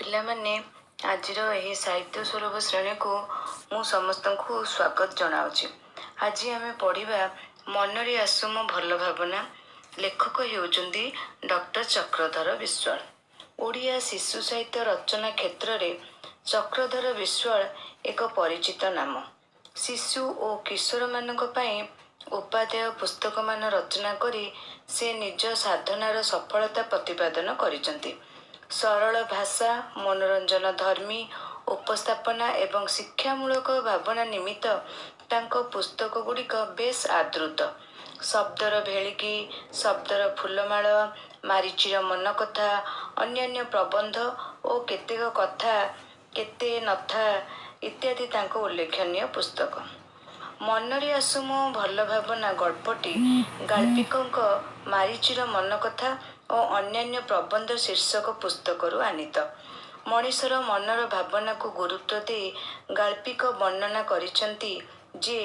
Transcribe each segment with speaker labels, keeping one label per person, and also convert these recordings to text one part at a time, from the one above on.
Speaker 1: ପିଲାମାନେ ଆଜିର ଏହି ସାହିତ୍ୟ ସୁଲଭ ଶ୍ରେଣୀକୁ ମୁଁ ସମସ୍ତଙ୍କୁ ସ୍ୱାଗତ ଜଣାଉଛି। ଆଜି ଆମେ ପଢ଼ିବା ମନରେ ଆସୁ ମୋ ଭଲ ଭାବନା। ଲେଖକ ହେଉଛନ୍ତି ଡକ୍ଟର ଚକ୍ରଧର ବିଶ୍ୱାଳ। ଓଡ଼ିଆ ଶିଶୁ ସାହିତ୍ୟ ରଚନା କ୍ଷେତ୍ରରେ ଚକ୍ରଧର ବିଶ୍ୱାଳ ଏକ ପରିଚିତ ନାମ। ଶିଶୁ ଓ କିଶୋରମାନଙ୍କ ପାଇଁ ଉପାଦେୟ ପୁସ୍ତକମାନ ରଚନା କରି ସେ ନିଜ ସାଧନାର ସଫଳତା ପ୍ରତିପାଦନ କରିଛନ୍ତି। ସରଳ ଭାଷା, ମନୋରଞ୍ଜନ ଧର୍ମୀ ଉପସ୍ଥାପନା ଏବଂ ଶିକ୍ଷାମୂଳକ ଭାବନା ନିମିତ୍ତ ତାଙ୍କ ପୁସ୍ତକ ଗୁଡ଼ିକ ବେଶ୍ ଆଦୃତ। ଶବ୍ଦର ଭେଳିକି, ଶବ୍ଦର ଫୁଲମାଳ, ମାରିଚିର ମନକଥା, ଅନ୍ୟାନ୍ୟ ପ୍ରବନ୍ଧ ଓ କେତେକ କଥା କେତେ ନଥା ଇତ୍ୟାଦି ତାଙ୍କ ଉଲ୍ଲେଖନୀୟ ପୁସ୍ତକ। ମନରେ ଆସୁ ମୋ ଭଲ ଭାବନା ଗଳ୍ପଟି ଗାଳ୍ପିକଙ୍କ ମାରିଚିର ମନକଥା ଓ ଅନ୍ୟାନ୍ୟ ପ୍ରବନ୍ଧ ଶୀର୍ଷକ ପୁସ୍ତକରୁ ଆନିତ। ମଣିଷର ମନର ଭାବନାକୁ ଗୁରୁତ୍ୱ ଦେଇ ଗାଳ୍ପିକ ବର୍ଣ୍ଣନା କରିଛନ୍ତି ଯେ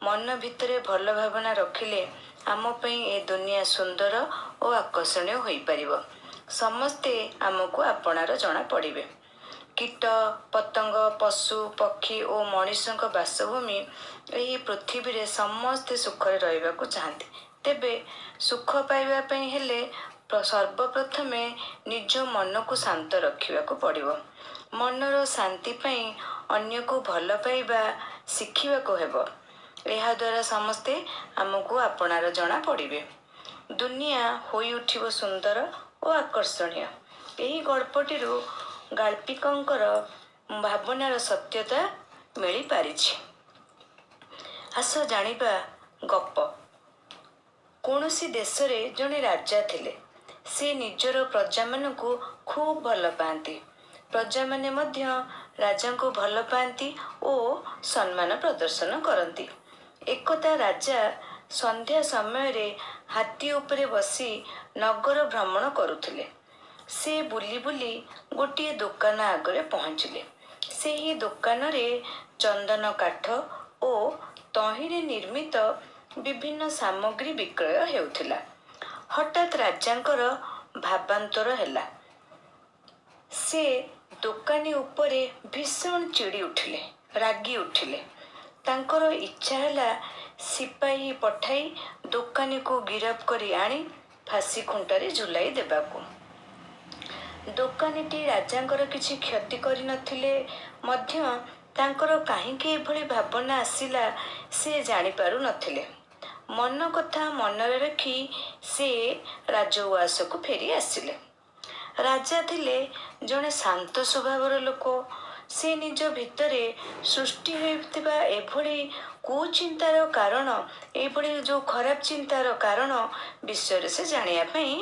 Speaker 1: ମନ ଭିତରେ ଭଲ ଭାବନା ରଖିଲେ ଆମ ପାଇଁ ଏ ଦୁନିଆ ସୁନ୍ଦର ଓ ଆକର୍ଷଣୀୟ ହୋଇପାରିବ। ସମସ୍ତେ ଆମକୁ ଆପଣାର ଜଣା ପଡ଼ିବେ। କୀଟ, ପତଙ୍ଗ, ପଶୁ, ପକ୍ଷୀ ଓ ମଣିଷଙ୍କ ବାସଭୂମି ଏହି ପୃଥିବୀରେ ସମସ୍ତେ ସୁଖରେ ରହିବାକୁ ଚାହାନ୍ତି। ତେବେ ସୁଖ ପାଇବା ପାଇଁ ହେଲେ ସର୍ବପ୍ରଥମେ ନିଜ ମନକୁ ଶାନ୍ତ ରଖିବାକୁ ପଡ଼ିବ। ମନର ଶାନ୍ତି ପାଇଁ ଅନ୍ୟକୁ ଭଲ ପାଇବା ଶିଖିବାକୁ ହେବ। ଏହାଦ୍ୱାରା ସମସ୍ତେ ଆମକୁ ଆପଣାର ଜଣା ପଡ଼ିବେ। ଦୁନିଆ ହୋଇଉଠିବ ସୁନ୍ଦର ଓ ଆକର୍ଷଣୀୟ। ଏହି ଗଳ୍ପଟିରୁ ଗାଳ୍ପିକଙ୍କର ଭାବନାର ସତ୍ୟତା ମିଳିପାରିଛି। ଆସ ଜାଣିବା ଗପ। କୌଣସି ଦେଶରେ ଜଣେ ରାଜା ଥିଲେ। ସେ ନିଜର ପ୍ରଜାମାନଙ୍କୁ ଖୁବ୍ ଭଲ ପାଆନ୍ତି। ପ୍ରଜାମାନେ ମଧ୍ୟ ରାଜାଙ୍କୁ ଭଲ ପାଆନ୍ତି ଓ ସମ୍ମାନ ପ୍ରଦର୍ଶନ କରନ୍ତି। ଏକଦା ରାଜା ସନ୍ଧ୍ୟା ସମୟରେ ହାତୀ ଉପରେ ବସି ନଗର ଭ୍ରମଣ କରୁଥିଲେ। ସେ ବୁଲି ବୁଲି ଗୋଟିଏ ଦୋକାନ ଆଗରେ ପହଞ୍ଚିଲେ। ସେହି ଦୋକାନରେ ଚନ୍ଦନ କାଠ ଓ ତହିଁରେ ନିର୍ମିତ ବିଭିନ୍ନ ସାମଗ୍ରୀ ବିକ୍ରୟ ହେଉଥିଲା। ହଠାତ୍ ରାଜାଙ୍କର ଭାବାନ୍ତର ହେଲା। ସେ ଦୋକାନୀ ଉପରେ ଭୀଷଣ ଚିଡ଼ି ଉଠିଲେ, ରାଗି ଉଠିଲେ। ତାଙ୍କର ଇଚ୍ଛା ହେଲା ସିପାହୀ ପଠାଇ ଦୋକାନୀକୁ ଗିରଫ କରି ଆଣି ଫାଶୀ ଖୁଣ୍ଟରେ ଝୁଲାଇ ଦେବାକୁ। ଦୋକାନୀଟି ରାଜାଙ୍କର କିଛି କ୍ଷତି କରିନଥିଲେ ମଧ୍ୟ ତାଙ୍କର କାହିଁକି ଏଭଳି ଭାବନା ଆସିଲା ସେ ଜାଣିପାରୁ ନଥିଲେ। ମନ କଥା ମନରେ ରଖି ସେ ରାଜଉଆସକୁ ଫେରି ଆସିଲେ। ରାଜା ଥିଲେ ଜଣେ ଶାନ୍ତ ସ୍ୱଭାବର ଲୋକ। ସେ ନିଜ ଭିତରେ ସୃଷ୍ଟି ହେଉଥିବା ଏଭଳି କୁଚିନ୍ତାର କାରଣ, ଏଭଳି ଯେଉଁ ଖରାପ ଚିନ୍ତାର କାରଣ ବିଷୟରେ ସେ ଜାଣିବା ପାଇଁ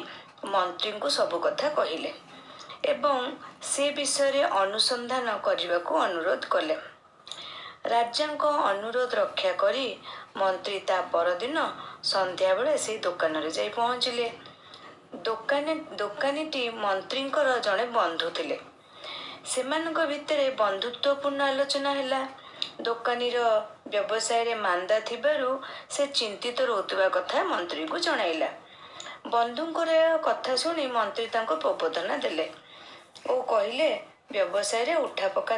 Speaker 1: ମନ୍ତ୍ରୀଙ୍କୁ ସବୁ କଥା କହିଲେ ଏବଂ ସେ ବିଷୟରେ ଅନୁସନ୍ଧାନ କରିବାକୁ ଅନୁରୋଧ କଲେ। ରାଜାଙ୍କ ଅନୁରୋଧ ରକ୍ଷା କରି ମନ୍ତ୍ରୀ ତା ପରଦିନ ସନ୍ଧ୍ୟାବେଳେ ସେହି ଦୋକାନରେ ଯାଇ ପହଞ୍ଚିଲେ। ଦୋକାନୀଟି ମନ୍ତ୍ରୀଙ୍କର ଜଣେ ବନ୍ଧୁ ଥିଲେ। ସେମାନଙ୍କ ଭିତରେ ବନ୍ଧୁତ୍ୱପୂର୍ଣ୍ଣ ଆଲୋଚନା ହେଲା। ଦୋକାନୀର ବ୍ୟବସାୟରେ ମାନ୍ଦା ଥିବାରୁ ସେ ଚିନ୍ତିତ ରହୁଥିବା କଥା ମନ୍ତ୍ରୀଙ୍କୁ ଜଣାଇଲା। ବନ୍ଧୁଙ୍କର କଥା ଶୁଣି ମନ୍ତ୍ରୀ ତାଙ୍କୁ ପ୍ରବୋଧନା ଦେଲେ ଓ କହିଲେ ବ୍ୟବସାୟରେ ଉଠାପକା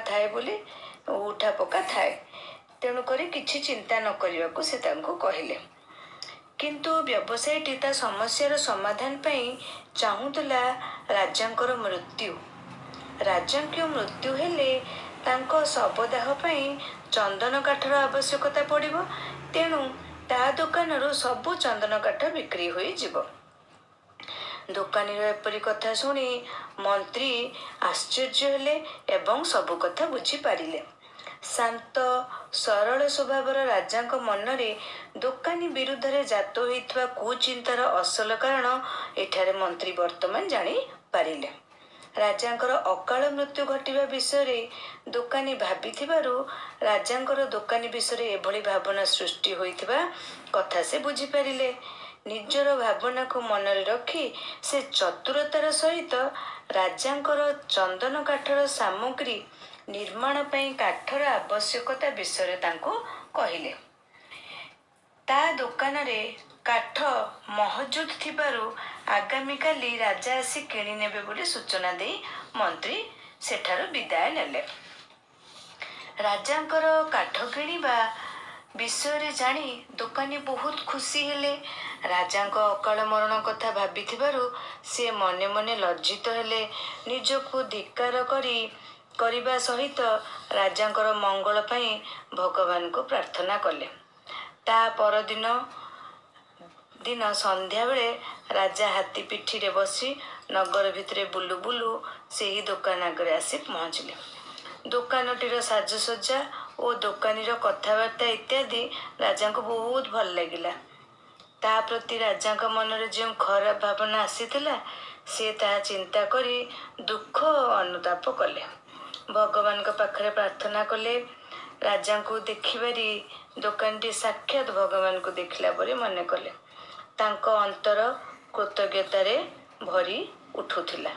Speaker 1: ଥାଏ। ତେଣୁକରି କିଛି ଚିନ୍ତା ନ କରିବାକୁ ସେ ତାଙ୍କୁ କହିଲେ। କିନ୍ତୁ ବ୍ୟବସାୟୀଟି ତା ସମସ୍ୟାର ସମାଧାନ ପାଇଁ ଚାହୁଁଥିଲା ରାଜାଙ୍କର ମୃତ୍ୟୁ। ରାଜାଙ୍କ ମୃତ୍ୟୁ ହେଲେ ତାଙ୍କ ଶବଦାହ ପାଇଁ ଚନ୍ଦନ କାଠର ଆବଶ୍ୟକତା ପଡ଼ିବ। ତେଣୁ ତା ଦୋକାନରୁ ସବୁ ଚନ୍ଦନ କାଠ ବିକ୍ରି ହୋଇଯିବ। ଦୋକାନୀର ଏପରି କଥା ଶୁଣି ମନ୍ତ୍ରୀ ଆଶ୍ଚର୍ଯ୍ୟ ହେଲେ ଏବଂ ସବୁ କଥା ବୁଝିପାରିଲେ। ଶାନ୍ତ ସରଳ ସ୍ୱଭାବର ରାଜାଙ୍କ ମନରେ ଦୋକାନୀ ବିରୁଦ୍ଧରେ ଜାତ ହୋଇଥିବା କୁଚିନ୍ତାର ଅସଲ କାରଣ ଏଠାରେ ମନ୍ତ୍ରୀ ବର୍ତ୍ତମାନ ଜାଣିପାରିଲେ। ରାଜାଙ୍କର ଅକାଳ ମୃତ୍ୟୁ ଘଟିବା ବିଷୟରେ ଦୋକାନୀ ଭାବିଥିବାରୁ ରାଜାଙ୍କର ଦୋକାନୀ ବିଷୟରେ ଏଭଳି ଭାବନା ସୃଷ୍ଟି ହୋଇଥିବା କଥା ସେ ବୁଝିପାରିଲେ। ନିଜର ଭାବନାକୁ ମନରେ ରଖି ସେ ଚତୁରତାର ସହିତ ରାଜାଙ୍କର ଚନ୍ଦନ କାଠର ସାମଗ୍ରୀ ନିର୍ମାଣ ପାଇଁ କାଠର ଆବଶ୍ୟକତା ବିଷୟରେ ତାଙ୍କୁ କହିଲେ। ତା ଦୋକାନରେ କାଠ ମହଜୁଦ ଥିବାରୁ ଆଗାମୀକାଲି ରାଜା ଆସି କିଣି ନେବେ ବୋଲି ସୂଚନା ଦେଇ ମନ୍ତ୍ରୀ ସେଠାରୁ ବିଦାୟ ନେଲେ। ରାଜାଙ୍କର କାଠ କିଣିବା ବିଷୟରେ ଜାଣି ଦୋକାନୀ ବହୁତ ଖୁସି ହେଲେ। ରାଜାଙ୍କ ଅକାଳ ମରଣ କଥା ଭାବିଥିବାରୁ ସେ ମନେ ମନେ ଲଜ୍ଜିତ ହେଲେ। ନିଜକୁ ଧିକ୍କାର କରିବା ସହିତ ରାଜାଙ୍କର ମଙ୍ଗଳ ପାଇଁ ଭଗବାନଙ୍କୁ ପ୍ରାର୍ଥନା କଲେ। ତା ପରଦିନ ସନ୍ଧ୍ୟାବେଳେ ରାଜା ହାତୀ ପିଠିରେ ବସି ନଗର ଭିତରେ ବୁଲୁ ବୁଲୁ ସେହି ଦୋକାନ ଆଗରେ ଆସି ପହଞ୍ଚିଲେ। ଦୋକାନଟିର ସାଜସଜ୍ଜା ଓ ଦୋକାନୀର କଥାବାର୍ତ୍ତା ଇତ୍ୟାଦି ରାଜାଙ୍କୁ ବହୁତ ଭଲ ଲାଗିଲା। ତା ପ୍ରତି ରାଜାଙ୍କ ମନରେ ଯେଉଁ ଖରାପ ଭାବନା ଆସିଥିଲା ସେ ତାହା ଚିନ୍ତା କରି ଦୁଃଖ ଓ ଅନୁତାପ କଲେ। ଭଗବାନଙ୍କ ପାଖରେ ପ୍ରାର୍ଥନା କଲେ। ରାଜାଙ୍କୁ ଦେଖିବାରି ଦୋକାନଟି ସାକ୍ଷାତ ଭଗବାନଙ୍କୁ ଦେଖିଲା ପରି ମନେ କଲେ। ତାଙ୍କ ଅନ୍ତର କୃତଜ୍ଞତାରେ ଭରି ଉଠୁଥିଲା।